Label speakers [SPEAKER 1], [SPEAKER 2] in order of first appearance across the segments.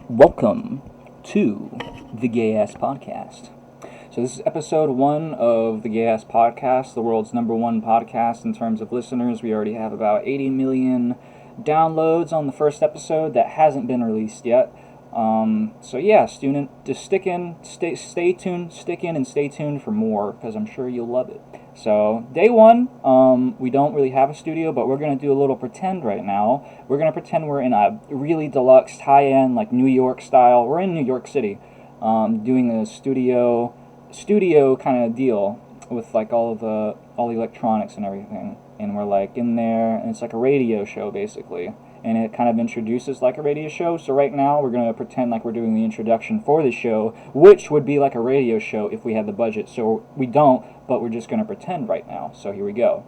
[SPEAKER 1] Welcome to the Gay Ass Podcast. So this is episode 1 of the Gay Ass Podcast, the world's #1 podcast in terms of listeners. We already have about 80 million downloads on the first episode that hasn't been released yet. So yeah, student, just stay tuned and stay tuned for more, because I'm sure you'll love it. So, day 1, we don't really have a studio, but we're going to do a little pretend right now. We're going to pretend we're in a really deluxe, high-end, like New York style. We're in New York City, doing a studio kind of deal with like all the electronics and everything. And we're like in there, and it's like a radio show basically. And it kind of introduces like a radio show. So right now we're going to pretend like we're doing the introduction for the show, which would be like a radio show if we had the budget. So we don't, but we're just going to pretend right now. So here we go.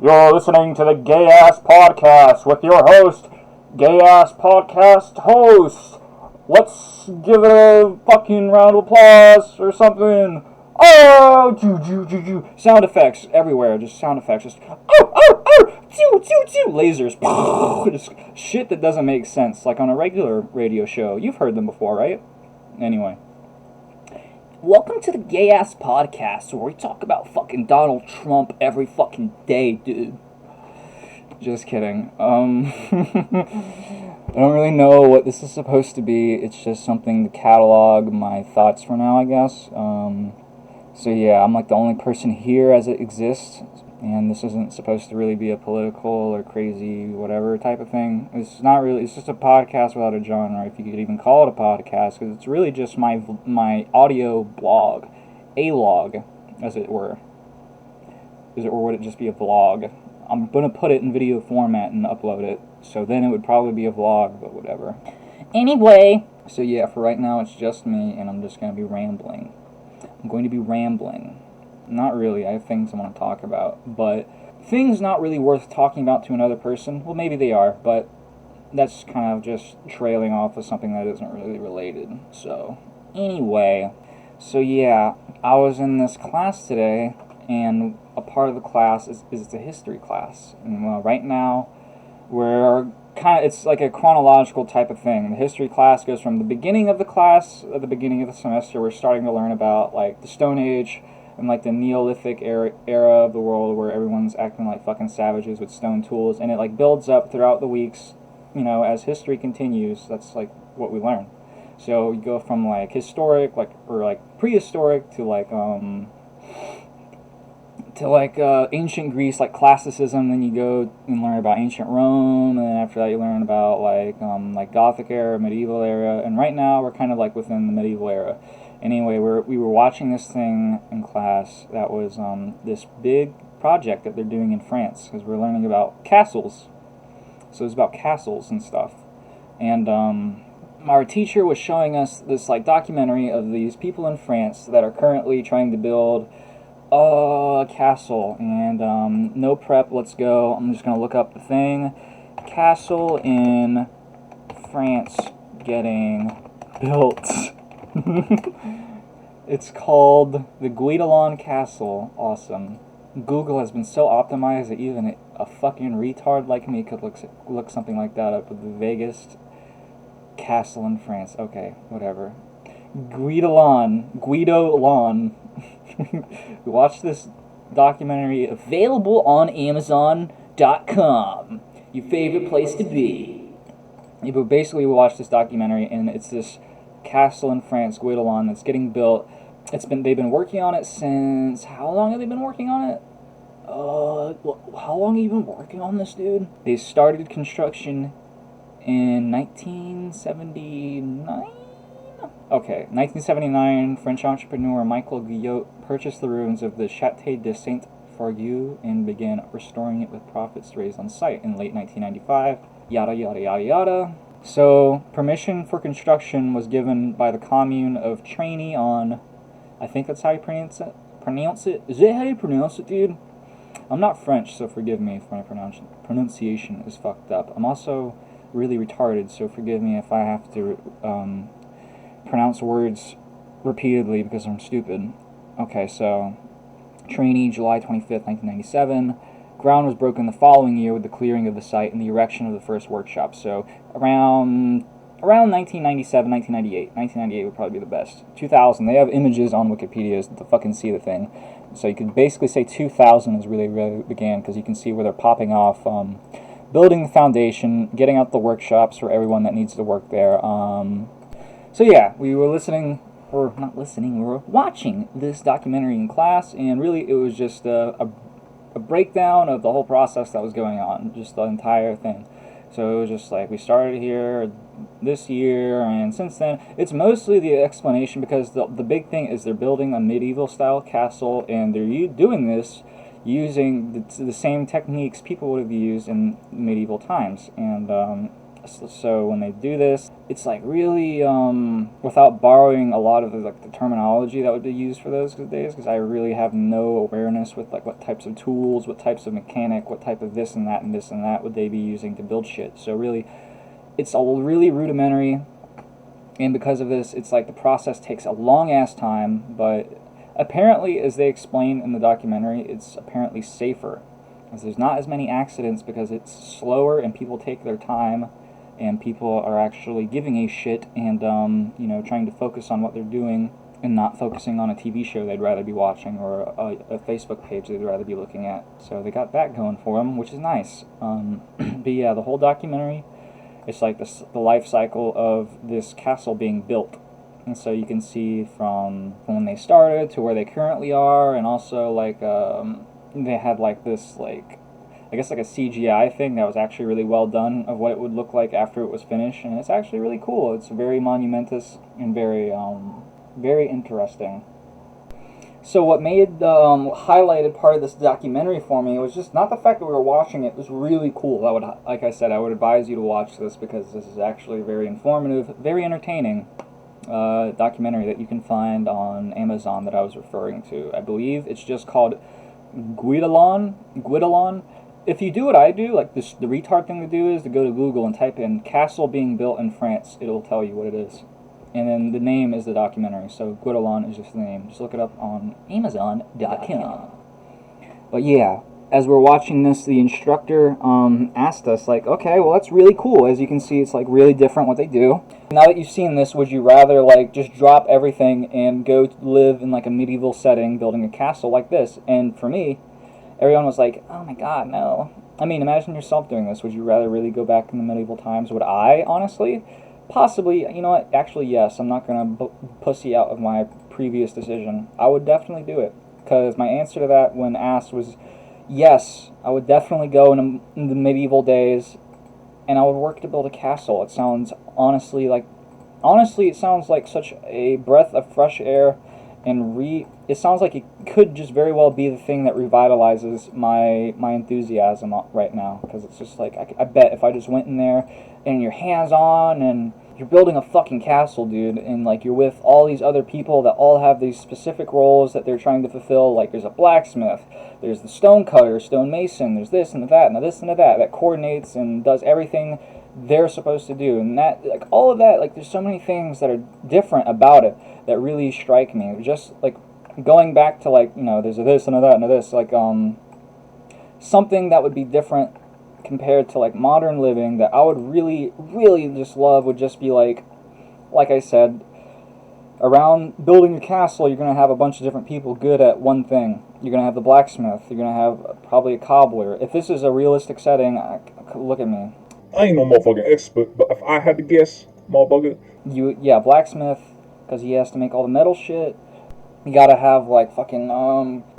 [SPEAKER 1] You're listening to the Gay Ass Podcast with your host, Gay Ass Podcast host. Let's give it a fucking round of applause or something. Oh, ju. Sound effects everywhere, just sound effects. Just, lasers. Just shit that doesn't make sense, like on a regular radio show. You've heard them before, right? Anyway. Welcome to the Gay Ass Podcast, where we talk about fucking Donald Trump every fucking day, dude. Just kidding. I don't really know what this is supposed to be. It's just something to catalog my thoughts for now, I guess. So yeah, I'm like the only person here as it exists, and this isn't supposed to really be a political or crazy whatever type of thing. It's not really, it's just a podcast without a genre, if you could even call it a podcast, because it's really just my audio blog, a log, as it were. Or would it just be a vlog? I'm going to put it in video format and upload it, so then it would probably be a vlog, but whatever. Anyway, so yeah, for right now it's just me, and I'm just going to be rambling. Not really, I have things I want to talk about, but things not really worth talking about to another person. Well, maybe they are, but that's kind of just trailing off of something that isn't really related. So, anyway, so yeah, I was in this class today, and a part of the class is the history class. And right now, it's like a chronological type of thing. The history class goes from the beginning of the class, at the beginning of the semester, we're starting to learn about like the Stone Age and like the Neolithic era of the world, where everyone's acting like fucking savages with stone tools, and it like builds up throughout the weeks, as history continues. That's like what we learn. So you go from like historic, or prehistoric to ancient Greece, like classicism. Then you go and learn about ancient Rome, and then after that you learn about like Gothic era, medieval era, and right now we're kind of like within the medieval era. Anyway, we were watching this thing in class that was this big project that they're doing in France, because we're learning about castles. So it's about castles and stuff, and our teacher was showing us this like documentary of these people in France that are currently trying to build a castle, and no prep, let's go. I'm just gonna look up the thing. Castle in France getting built. It's called the Guidolon Castle. Awesome. Google has been so optimized that even a fucking retard like me could look something like that up. With the vaguest castle in France. Okay, whatever. Guidolon. Watch this documentary, available on Amazon.com. Your favorite place to be. Yeah, but basically we watched this documentary, and it's this castle in France, Guidolon, that's getting built. They've been working on it since, how long have they been working on it? How long have you been working on this, dude? They started construction in 1979? Okay, 1979, French entrepreneur Michael Guillot purchased the ruins of the Château de Saint-Fargeau and began restoring it with profits raised on site in late 1995. Yada, yada, yada, yada. So, permission for construction was given by the commune of Trany on, I think that's how you pronounce it? Is that how you pronounce it, dude? I'm not French, so forgive me if my pronunciation is fucked up. I'm also really retarded, so forgive me if I have to pronounce words repeatedly because I'm stupid. Okay, so Trany, July 25th, 1997. ground was broken the following year with the clearing of the site and the erection of the first workshop. So around 1997, 1998. 1998 would probably be the best. 2000, they have images on Wikipedia to fucking see the thing. So you could basically say 2000 is really began, because you can see where they're popping off, building the foundation, getting out the workshops for everyone that needs to work there. So yeah, we were we were watching this documentary in class, and really it was just a breakdown of the whole process that was going on, just the entire thing. So it was just like, we started here this year, and since then, it's mostly the explanation, because the big thing is they're building a medieval-style castle, and they're doing this using the same techniques people would have used in medieval times. And so when they do this, it's like really, without borrowing a lot of the terminology that would be used for those days, because I really have no awareness with like what types of tools, what types of mechanic, what type of this and that would they be using to build shit. So really, it's all really rudimentary, and because of this, it's like the process takes a long ass time, but apparently, as they explain in the documentary, it's apparently safer, because there's not as many accidents, because it's slower and people take their time, and people are actually giving a shit and, trying to focus on what they're doing and not focusing on a TV show they'd rather be watching, or a Facebook page they'd rather be looking at. So they got that going for them, which is nice. But yeah, the whole documentary, it's like the life cycle of this castle being built. And so you can see from when they started to where they currently are, and also like they had like this I guess like a CGI thing that was actually really well done of what it would look like after it was finished, and it's actually really cool. It's very monumentous and very very interesting. So what made the highlighted part of this documentary for me was just not the fact that we were watching it. It was really cool. Like I said, I would advise you to watch this, because this is actually very informative, very entertaining documentary that you can find on Amazon that I was referring to. I believe it's just called Guidalon. If you do what I do, like this, the retard thing to do is to go to Google and type in "castle being built in France." It'll tell you what it is, and then the name is the documentary. So Guidalon is just the name. Just look it up on Amazon.com. But yeah, as we're watching this, the instructor asked us, like, okay, well, that's really cool. As you can see, it's like really different what they do. Now that you've seen this, would you rather like just drop everything and go live in like a medieval setting, building a castle like this? And for me, everyone was like, oh my god, no. I mean, imagine yourself doing this. Would you rather really go back in the medieval times? Would I, honestly? Possibly. You know what? Actually, yes. I'm not going to pussy out of my previous decision. I would definitely do it. Because my answer to that when asked was, yes, I would definitely go in the medieval days, and I would work to build a castle. It sounds it sounds like such a breath of fresh air, and it sounds like it could just very well be the thing that revitalizes my enthusiasm right now, because it's just like, I bet if I just went in there, and you're hands-on, and you're building a fucking castle, dude, and like you're with all these other people that all have these specific roles that they're trying to fulfill. Like there's a blacksmith, there's the stone cutter, stone mason, there's this and that, and this and that coordinates and does everything they're supposed to do, and that, like, all of that, like, there's so many things that are different about it that really strike me. Just like going back to, like, there's a this and a that and a this, like something that would be different compared to like modern living that I would really, really just love would just be like I said, around building a castle, you're going to have a bunch of different people good at one thing. You're going to have the blacksmith, you're going to have probably a cobbler. If this is a realistic setting, look at me.
[SPEAKER 2] I ain't no motherfucking expert, but if I had to guess, motherfucker.
[SPEAKER 1] Blacksmith, because he has to make all the metal shit. You gotta have, like, fucking,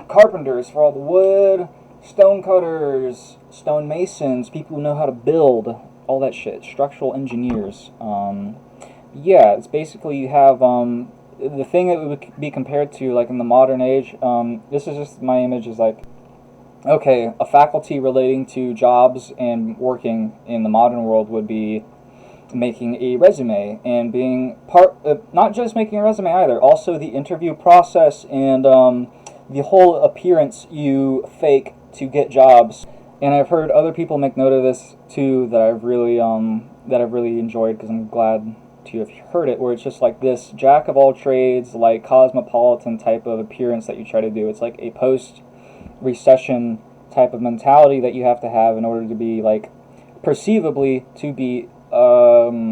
[SPEAKER 1] carpenters for all the wood, stone cutters, stone masons, people who know how to build, all that shit, structural engineers. It's basically, you have, the thing that would be compared to, like, in the modern age, this is just, my image is like, okay, a faculty relating to jobs and working in the modern world would be making a resume and being part of, not just making a resume either, also the interview process and the whole appearance you fake to get jobs. And I've heard other people make note of this too that I've really enjoyed, because I'm glad to have heard it, where it's just like this jack of all trades, like cosmopolitan type of appearance that you try to do. It's like a post-recession type of mentality that you have to have in order to be, like, perceivably to be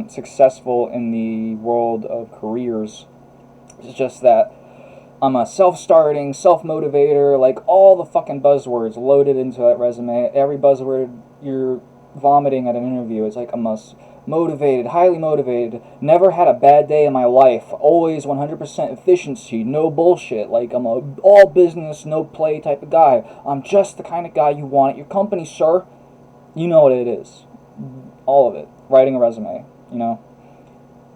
[SPEAKER 1] successful in the world of careers. It's just that I'm a self-starting, self-motivator, like all the fucking buzzwords loaded into that resume. Every buzzword you're vomiting at an interview is like, I'm a motivated, highly motivated, never had a bad day in my life, always 100% efficiency, no bullshit, like I'm a all business, no play type of guy. I'm just the kind of guy you want at your company, sir. You know what it is. All of it. Writing a resume, you know.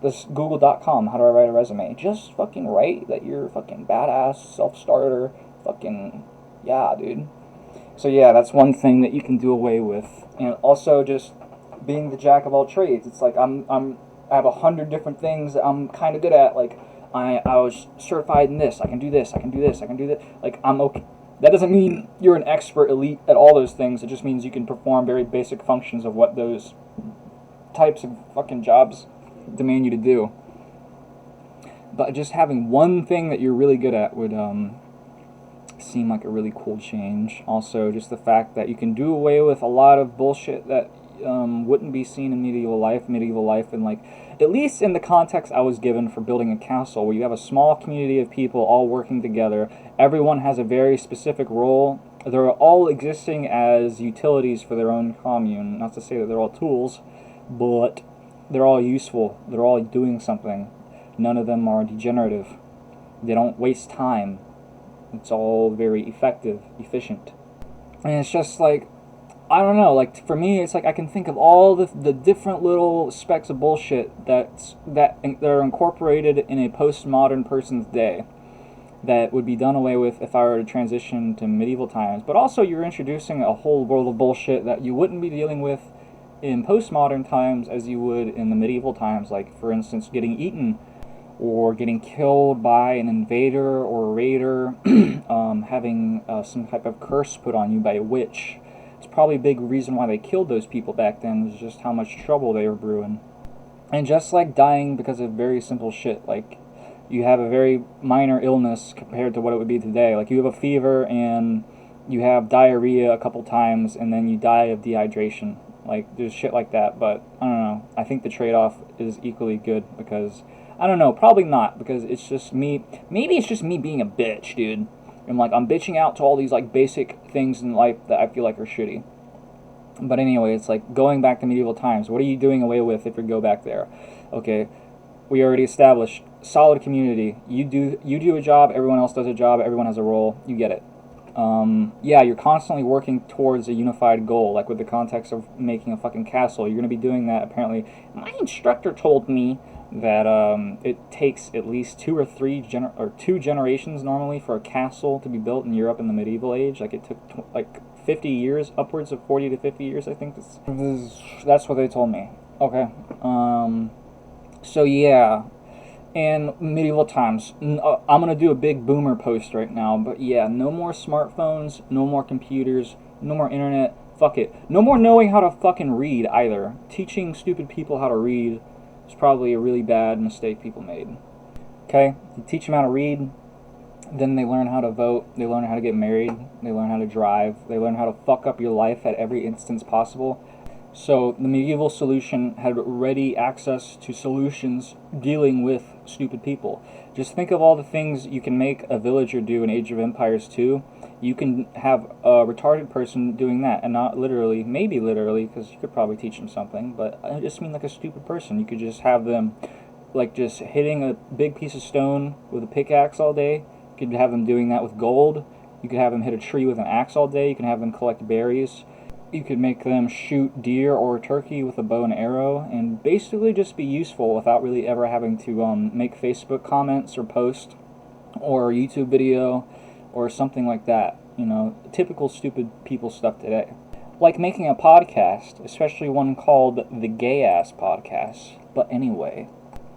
[SPEAKER 1] This Google.com, how do I write a resume? Just fucking write that you're a fucking badass, self-starter, fucking, yeah, dude. So yeah, that's one thing that you can do away with. And also just being the jack of all trades. It's like I have 100 different things that I'm kind of good at. Like I was certified in this. I can do this. I can do this. I can do that. Like I'm okay. That doesn't mean you're an expert elite at all those things. It just means you can perform very basic functions of what those types of fucking jobs demand you to do. But just having one thing that you're really good at would seem like a really cool change. Also, just the fact that you can do away with a lot of bullshit that wouldn't be seen in medieval life. And like, at least in the context I was given for building a castle, where you have a small community of people all working together. Everyone has a very specific role. They're all existing as utilities for their own commune. Not to say that they're all tools, but they're all useful. They're all doing something. None of them are degenerative. They don't waste time. It's all very effective, efficient. And it's just like, I don't know, like for me, it's like I can think of all the different little specks of bullshit that are incorporated in a postmodern person's day that would be done away with if I were to transition to medieval times. But also, you're introducing a whole world of bullshit that you wouldn't be dealing with in postmodern times as you would in the medieval times. Like, for instance, getting eaten or getting killed by an invader or a raider, having some type of curse put on you by a witch. It's probably a big reason why they killed those people back then, was just how much trouble they were brewing. And just like dying because of very simple shit, like you have a very minor illness compared to what it would be today. Like you have a fever and you have diarrhea a couple times and then you die of dehydration. Like there's shit like that, but I don't know. I think the trade-off is equally good because, I don't know, probably not, because it's just me, maybe it's just me being a bitch, dude. And like I'm bitching out to all these like basic things in life that I feel like are shitty. But anyway, it's like going back to medieval times. What are you doing away with if you go back there? Okay, we already established solid community. You do a job, everyone else does a job, everyone has a role. You get it. Yeah, you're constantly working towards a unified goal, like with the context of making a fucking castle. You're going to be doing that, apparently. My instructor told me that it takes at least two generations normally for a castle to be built in Europe in the medieval age. Like it took 50 years, upwards of 40 to 50 years, I think. That's what they told me. Okay. So yeah. In medieval times, I'm going to do a big boomer post right now, but yeah, no more smartphones, no more computers, no more internet, fuck it. No more knowing how to fucking read either. Teaching stupid people how to read is probably a really bad mistake people made. Okay, you teach them how to read, then they learn how to vote, they learn how to get married, they learn how to drive, they learn how to fuck up your life at every instance possible. So the medieval solution had ready access to solutions dealing with stupid people. Just think of all the things you can make a villager do in Age of Empires 2. You can have a retarded person doing that, and not literally, maybe literally, because you could probably teach them something, but I just mean like a stupid person. You could just have them like just hitting a big piece of stone with a pickaxe all day. You could have them doing that with gold. You could have them hit a tree with an axe all day. You can have them collect berries. You could make them shoot deer or turkey with a bow and arrow, and basically just be useful without really ever having to make Facebook comments or post or a YouTube video or something like that. You know, typical stupid people stuff today. Like making a podcast, especially one called the Gay Ass Podcast. But anyway.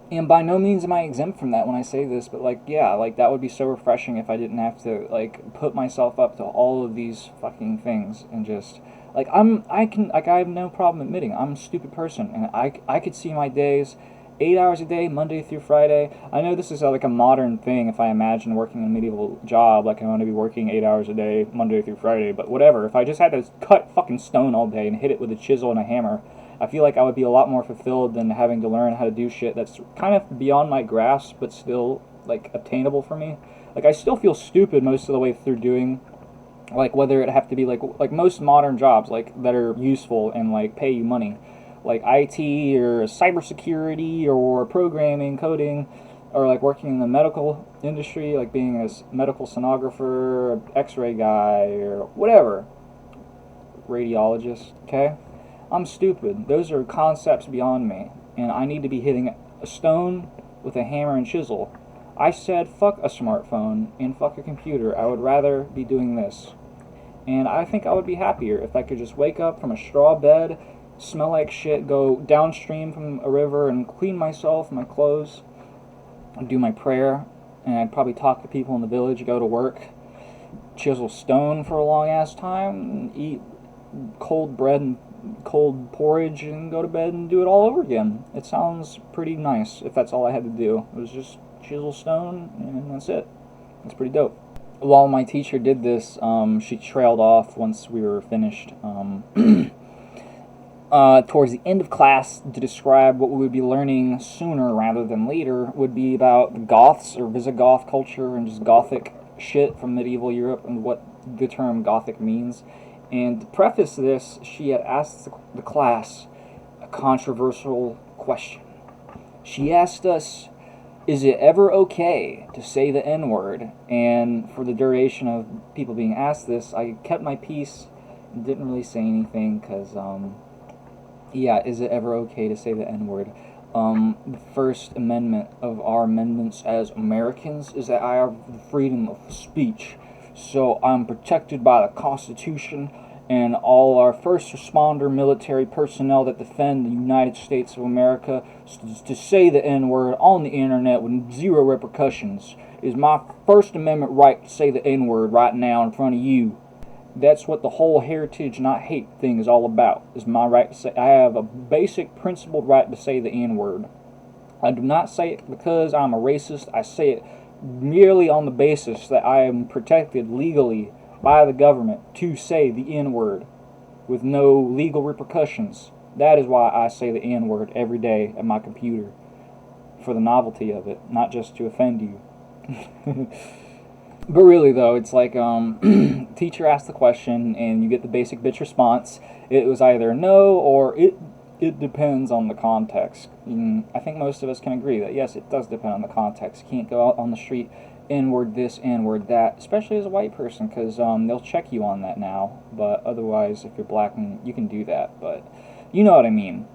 [SPEAKER 1] And by no means am I exempt from that when I say this, but like, yeah, like that would be so refreshing if I didn't have to like put myself up to all of these fucking things and just like I have no problem admitting I'm a stupid person, and I could see my days 8 hours a day, Monday through Friday. I know this is like a modern thing if I imagine working a medieval job, like I want to be working 8 hours a day, Monday through Friday, but whatever. If I just had to cut fucking stone all day and hit it with a chisel and a hammer, I feel like I would be a lot more fulfilled than having to learn how to do shit that's kind of beyond my grasp, but still, like, obtainable for me. Like, I still feel stupid most of the way through doing, like, whether it have to be, like most modern jobs, like, that are useful and, like, pay you money. Like, IT or cybersecurity or programming, coding, or, like, working in the medical industry, like being a medical sonographer, x-ray guy, or whatever. Radiologist, okay? I'm stupid. Those are concepts beyond me, and I need to be hitting a stone with a hammer and chisel. I said fuck a smartphone and fuck a computer. I would rather be doing this. And I think I would be happier if I could just wake up from a straw bed, smell like shit, go downstream from a river and clean myself, my clothes, and do my prayer, and I'd probably talk to people in the village, go to work, chisel stone for a long ass time, and eat cold bread and cold porridge and go to bed and do it all over again. It sounds pretty nice if that's all I had to do. It was just chisel stone and that's it. It's pretty dope. While my teacher did this, she trailed off once we were finished. Towards the end of class, to describe what we would be learning sooner rather than later would be about the Goths or Visigoth culture and just Gothic shit from medieval Europe and what the term Gothic means. And to preface this, she had asked the class a controversial question. She asked us, is it ever okay to say the N-word? And for the duration of people being asked this, I kept my peace and didn't really say anything because, yeah, is it ever okay to say the N-word? The First Amendment of our amendments as Americans is that I have the freedom of speech. So I'm protected by the Constitution and all our first responder military personnel that defend the United States of America to say the N-word on the internet with zero repercussions. It is my First Amendment right to say the N-word right now in front of you. That's what the whole heritage not hate thing is all about, is my right to say. I have a basic principled right to say the N-word. I do not say it because I'm a racist. I say it merely on the basis that I am protected legally by the government to say the N-word with no legal repercussions. That is why I say the N-word every day at my computer, for the novelty of it, not just to offend you. But really though, it's like teacher asked the question and you get the basic bitch response. It was either no or it depends on the context. I think most of us can agree that yes, it does depend on the context. You can't go out on the street, N-word this, N-word that, especially as a white person, because they'll check you on that now. But otherwise, if you're black, you can do that. But you know what I mean.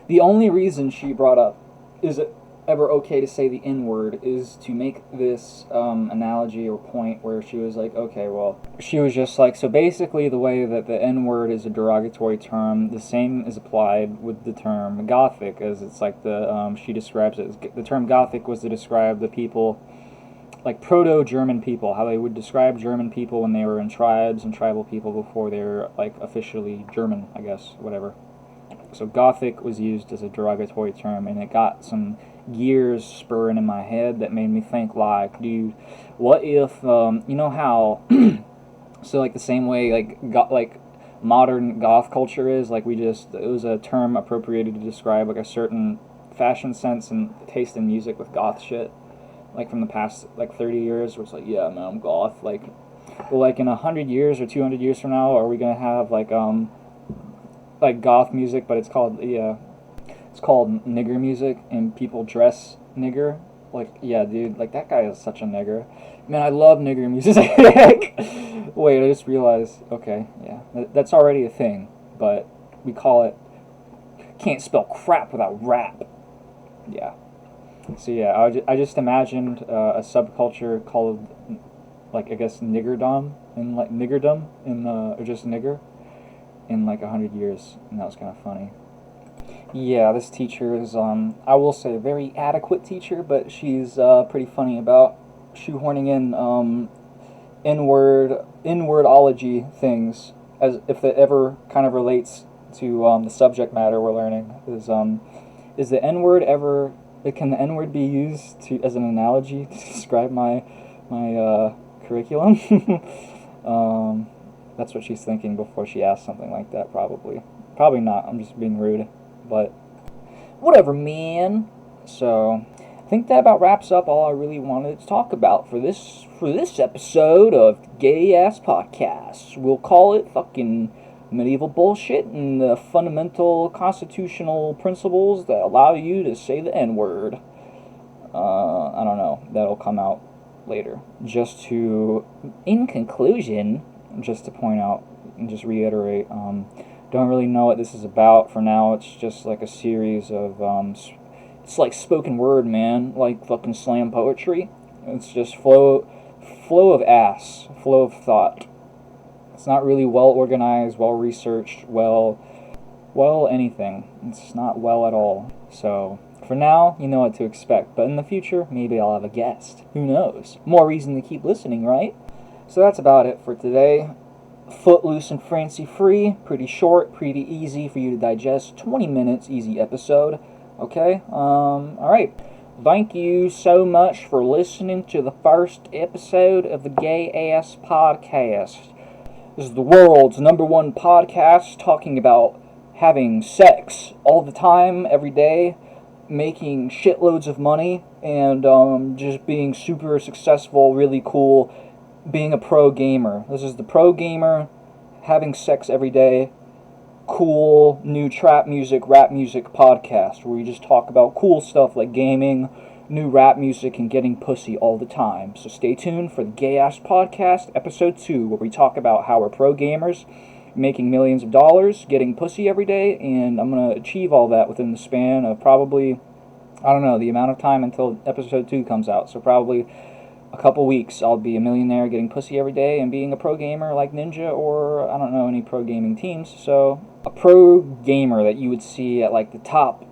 [SPEAKER 1] The only reason she brought up, is it ever okay to say the N-word, is to make this analogy or point where she was like, okay, well, she was just like, so basically the way that the N-word is a derogatory term, the same is applied with the term Gothic, as it's like the, she describes it, as, the term Gothic was to describe the people, like proto-German people, how they would describe German people when they were in tribes and tribal people before they were, like, officially German, I guess, whatever. So Gothic was used as a derogatory term, and it got some gears spurring in my head that made me think, like, dude, what if, you know how, so, like, the same way, like modern goth culture is, like, it was a term appropriated to describe, like, a certain fashion sense and taste in music with goth shit, like, from the past, like, 30 years, where it's like, yeah, man, I'm goth, like, well, like, in 100 years or 200 years from now, are we gonna have, like goth music, but it's called nigger music, and people dress nigger. Like, yeah, dude, like, that guy is such a nigger. Man, I love nigger music. Wait, I just realized, okay, yeah, that's already a thing, but we call it, can't spell crap without rap. Yeah. So, yeah, I just imagined a subculture called, like, I guess, niggerdom, or just nigger, in like 100 years, and that was kind of funny. Yeah, this teacher is, I will say, a very adequate teacher, but she's pretty funny about shoehorning in inwardology things, as if it ever kind of relates to the subject matter we're learning. Is the N-word ever Can the N-word be used as an analogy to describe my curriculum? That's what she's thinking before she asks something like that, probably. Probably not. I'm just being rude. But whatever, man. So I think that about wraps up all I really wanted to talk about for this episode of Gay Ass Podcast. We'll call it fucking medieval bullshit and the fundamental constitutional principles that allow you to say the N-word. I don't know. That'll come out later. In conclusion, just to point out and just reiterate, don't really know what this is about for now. It's just like a series of, it's like spoken word, man, like fucking slam poetry. It's just flow of thought. It's not really well organized, well researched, well anything. It's not well at all. So for now, you know what to expect. But in the future, maybe I'll have a guest. Who knows? More reason to keep listening, right? So that's about it for today. Footloose and fancy free. Pretty short, pretty easy for you to digest. 20 minutes, easy episode. Okay? Alright. Thank you so much for listening to the first episode of the Gay Ass Podcast. This is the world's #1 podcast talking about having sex all the time, every day, making shitloads of money, and just being super successful, really cool, being a pro gamer. This is the pro gamer, having sex every day, cool, new trap music, rap music podcast, where we just talk about cool stuff like gaming, new rap music, and getting pussy all the time. So stay tuned for the Gay Ass Podcast, episode 2, where we talk about how we're pro gamers, making millions of dollars, getting pussy every day, and I'm going to achieve all that within the span of probably, I don't know, the amount of time until episode 2 comes out. So probably a couple weeks, I'll be a millionaire getting pussy every day and being a pro gamer like Ninja, or I don't know any pro gaming teams. So a pro gamer that you would see at like the top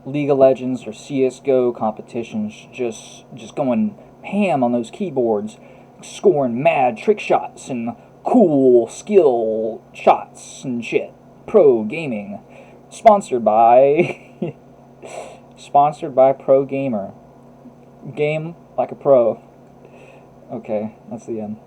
[SPEAKER 1] League of Legends or CSGO competitions, just going ham on those keyboards, scoring mad trick shots and cool skill shots and shit. Pro gaming, sponsored by Pro Gamer. Game like a pro. Okay, that's the end.